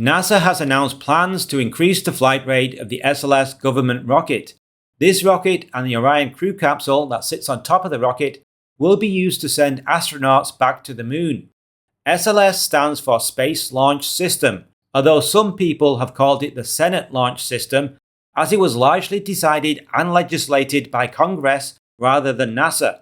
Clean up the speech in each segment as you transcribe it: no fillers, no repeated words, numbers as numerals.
NASA has announced plans to increase the flight rate of the SLS government rocket. This rocket and the Orion crew capsule that sits on top of the rocket will be used to send astronauts back to the moon. SLS stands for Space Launch System, although some people have called it the Senate Launch System, as it was largely decided and legislated by Congress rather than NASA.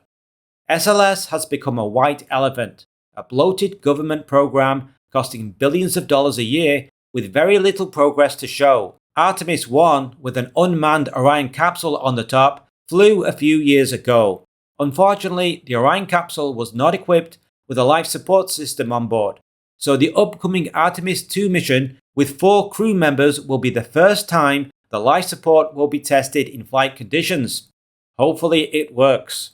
SLS has become a white elephant, a bloated government program costing billions of dollars a year with very little progress to show. Artemis 1, with an unmanned Orion capsule on the top, flew a few years ago. Unfortunately, the Orion capsule was not equipped with a life support system on board, so the upcoming Artemis 2 mission with 4 crew members will be the first time the life support will be tested in flight conditions. Hopefully it works.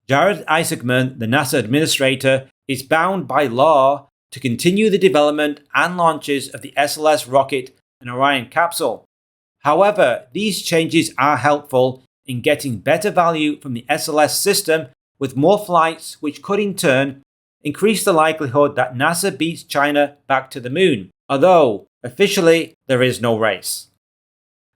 Jared Isaacman, the NASA administrator, is bound by law to continue the development and launches of the SLS rocket and Orion capsule. However, these changes are helpful in getting better value from the SLS system with more flights, which could in turn increase the likelihood that NASA beats China back to the moon, although officially there is no race.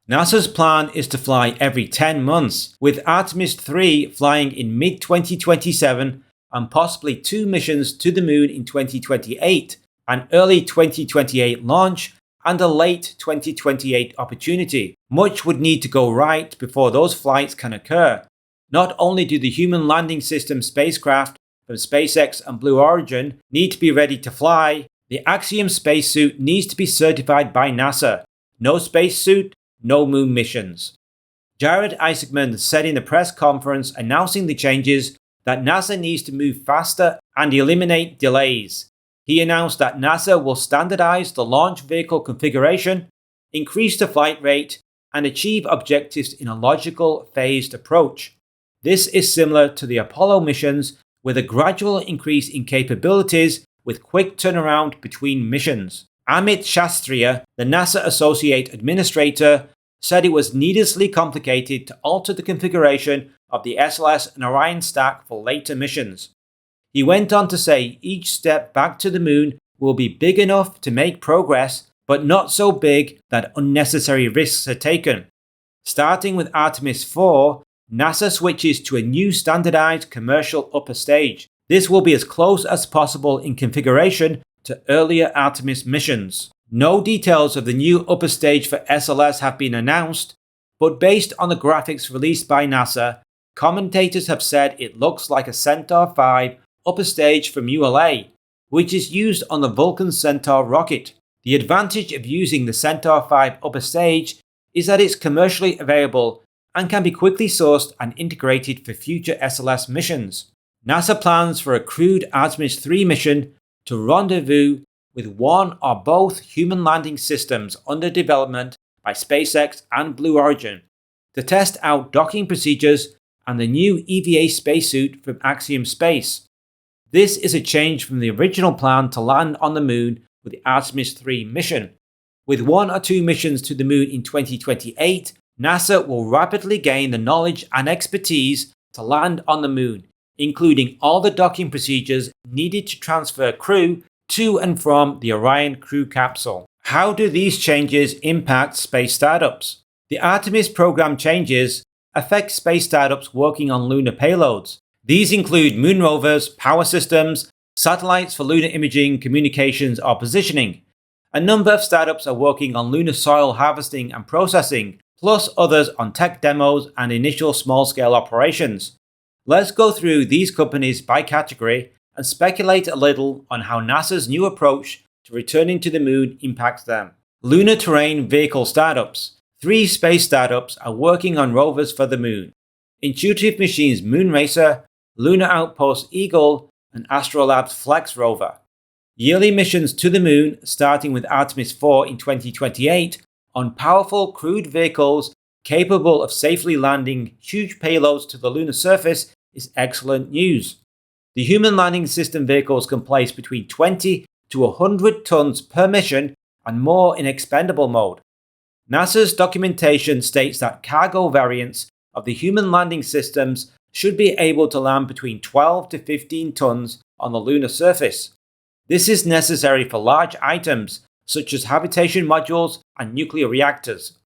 NASA's plan is to fly every 10 months, with Artemis 3 flying in mid-2027 and possibly 2 missions to the moon in 2028, an early 2028 launch and a late 2028 opportunity. Much would need to go right before those flights can occur. Not only do the Human Landing System spacecraft from SpaceX and Blue Origin need to be ready to fly, the Axiom spacesuit needs to be certified by NASA. No spacesuit, no moon missions. Jared Isaacman said in the press conference announcing the changes that NASA needs to move faster and eliminate delays. He announced that NASA will standardize the launch vehicle configuration, increase the flight rate, and achieve objectives in a logical, phased approach. This is similar to the Apollo missions, with a gradual increase in capabilities with quick turnaround between missions. Amit Shastriya, the NASA Associate Administrator, said it was needlessly complicated to alter the configuration of the SLS and Orion stack for later missions. He went on to say each step back to the moon will be big enough to make progress, but not so big that unnecessary risks are taken. Starting with Artemis 4, NASA switches to a new standardized commercial upper stage. This will be as close as possible in configuration to earlier Artemis missions. No details of the new upper stage for SLS have been announced, but based on the graphics released by NASA, commentators have said it looks like a Centaur 5 upper stage from ULA, which is used on the Vulcan Centaur rocket. The advantage of using the Centaur 5 upper stage is that it's commercially available and can be quickly sourced and integrated for future SLS missions. NASA plans for a crewed Artemis 3 mission to rendezvous with one or both human landing systems under development by SpaceX and Blue Origin to test out docking procedures and the new EVA spacesuit from Axiom Space. This is a change from the original plan to land on the moon with the Artemis 3 mission. With 1 or 2 missions to the moon in 2028, NASA will rapidly gain the knowledge and expertise to land on the moon, including all the docking procedures needed to transfer crew to and from the Orion crew capsule. How do these changes impact space startups? The Artemis program changes affect space startups working on lunar payloads. These include moon rovers, power systems, satellites for lunar imaging, communications, or positioning. A number of startups are working on lunar soil harvesting and processing, plus others on tech demos and initial small-scale operations. Let's go through these companies by category and speculate a little on how NASA's new approach to returning to the moon impacts them. Lunar terrain vehicle startups. 3 space startups are working on rovers for the moon: Intuitive Machines Moonracer, Lunar Outpost Eagle, and Astrolab's Flex rover. Yearly missions to the moon, starting with Artemis 4 in 2028, on powerful crewed vehicles capable of safely landing huge payloads to the lunar surface, is excellent news. The Human Landing System vehicles can place between 20 to 100 tons per mission and more in expendable mode. NASA's documentation states that cargo variants of the Human Landing Systems should be able to land between 12 to 15 tons on the lunar surface. This is necessary for large items such as habitation modules and nuclear reactors.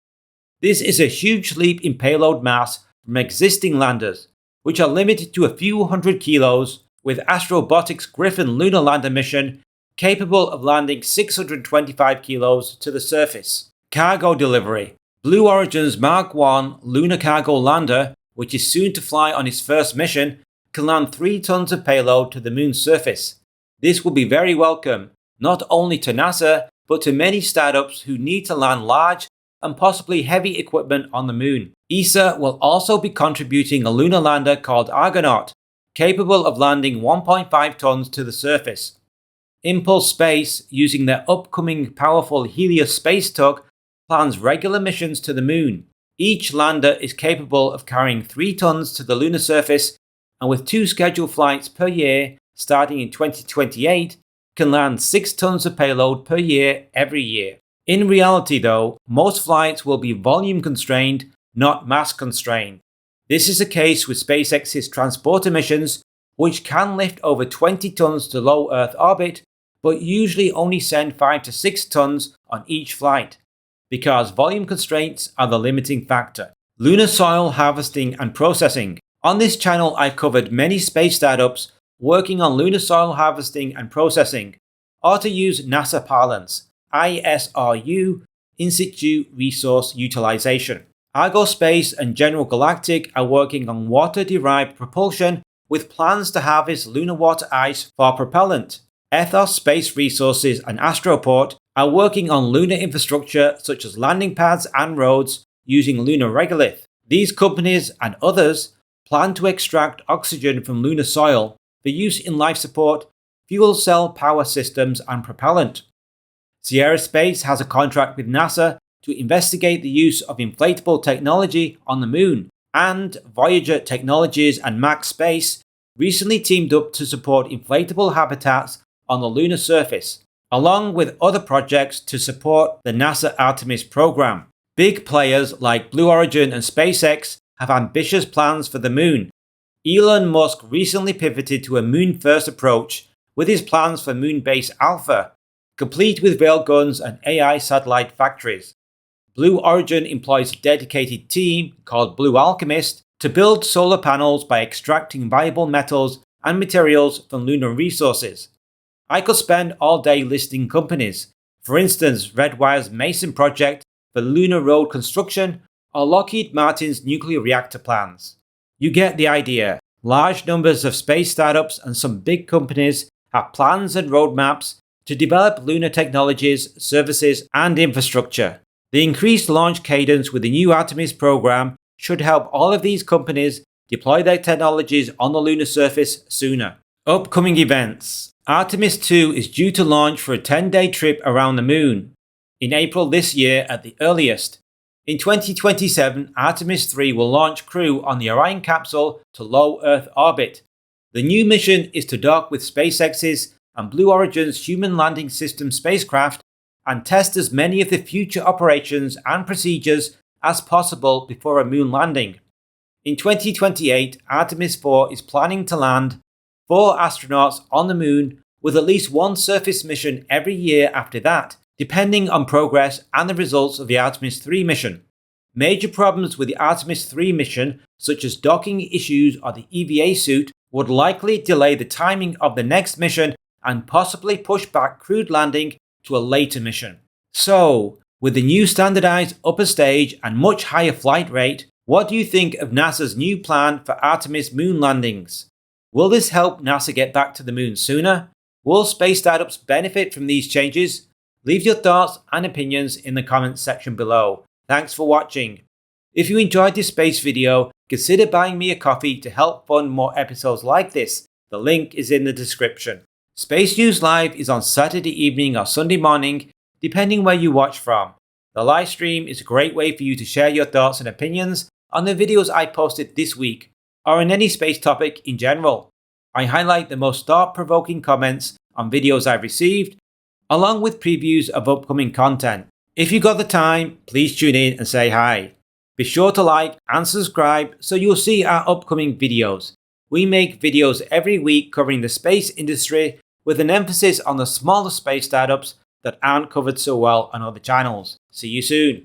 This is a huge leap in payload mass from existing landers, which are limited to a few hundred kilos, with Astrobotic's Griffin lunar lander mission capable of landing 625 kilos to the surface. Cargo delivery. Blue Origin's Mark 1 lunar cargo lander, which is soon to fly on its first mission, can land 3 tons of payload to the moon's surface. This will be very welcome, not only to NASA, but to many startups who need to land large and possibly heavy equipment on the moon. ESA will also be contributing a lunar lander called Argonaut, capable of landing 1.5 tons to the surface. Impulse Space, using their upcoming powerful Helios space tug, plans regular missions to the moon. Each lander is capable of carrying 3 tons to the lunar surface, and with 2 scheduled flights per year starting in 2028, can land 6 tons of payload per year every year. In reality though, most flights will be volume constrained, not mass constrained. This is the case with SpaceX's transporter missions, which can lift over 20 tons to low Earth orbit, but usually only send 5 to 6 tons on each flight, because volume constraints are the limiting factor. Lunar soil harvesting and processing. On this channel I've covered many space startups working on lunar soil harvesting and processing, or to use NASA parlance, ISRU, in situ resource utilization. Argo Space and General Galactic are working on water-derived propulsion with plans to harvest lunar water ice for propellant. Ethos Space Resources and Astroport are working on lunar infrastructure such as landing pads and roads using lunar regolith. These companies and others plan to extract oxygen from lunar soil for use in life support, fuel cell power systems and propellant. Sierra Space has a contract with NASA to investigate the use of inflatable technology on the moon, and Voyager Technologies and Max Space recently teamed up to support inflatable habitats on the lunar surface, along with other projects to support the NASA Artemis program. Big players like Blue Origin and SpaceX have ambitious plans for the moon. Elon Musk recently pivoted to a moon-first approach with his plans for Moonbase Alpha, complete with railguns and AI satellite factories. Blue Origin employs a dedicated team called Blue Alchemist to build solar panels by extracting viable metals and materials from lunar resources. I could spend all day listing companies, for instance Redwire's Mason project for lunar road construction or Lockheed Martin's nuclear reactor plans. You get the idea. Large numbers of space startups and some big companies have plans and roadmaps to develop lunar technologies, services, and infrastructure. The increased launch cadence with the new Artemis program should help all of these companies deploy their technologies on the lunar surface sooner. Upcoming events. Artemis 2 is due to launch for a 10-day trip around the moon in April this year at the earliest. In 2027, Artemis 3 will launch crew on the Orion capsule to low Earth orbit. The new mission is to dock with SpaceX's and Blue Origin's Human Landing System spacecraft and test as many of the future operations and procedures as possible before a moon landing. In 2028, Artemis 4 is planning to land 4 astronauts on the moon, with at least 1 surface mission every year after that, depending on progress and the results of the Artemis 3 mission. Major problems with the Artemis 3 mission, such as docking issues or the EVA suit, would likely delay the timing of the next mission and possibly push back crewed landing to a later mission. So, with the new standardized upper stage and much higher flight rate, what do you think of NASA's new plan for Artemis moon landings? Will this help NASA get back to the moon sooner? Will space startups benefit from these changes? Leave your thoughts and opinions in the comments section below. Thanks for watching. If you enjoyed this space video, consider buying me a coffee to help fund more episodes like this. The link is in the description. Space News Live is on Saturday evening or Sunday morning, depending where you watch from. The live stream is a great way for you to share your thoughts and opinions on the videos I posted this week, or on any space topic in general. I highlight the most thought-provoking comments on videos I've received, along with previews of upcoming content. If you got the time, please tune in and say hi. Be sure to like and subscribe so you'll see our upcoming videos. We make videos every week covering the space industry with an emphasis on the smaller space startups that aren't covered so well on other channels. See you soon.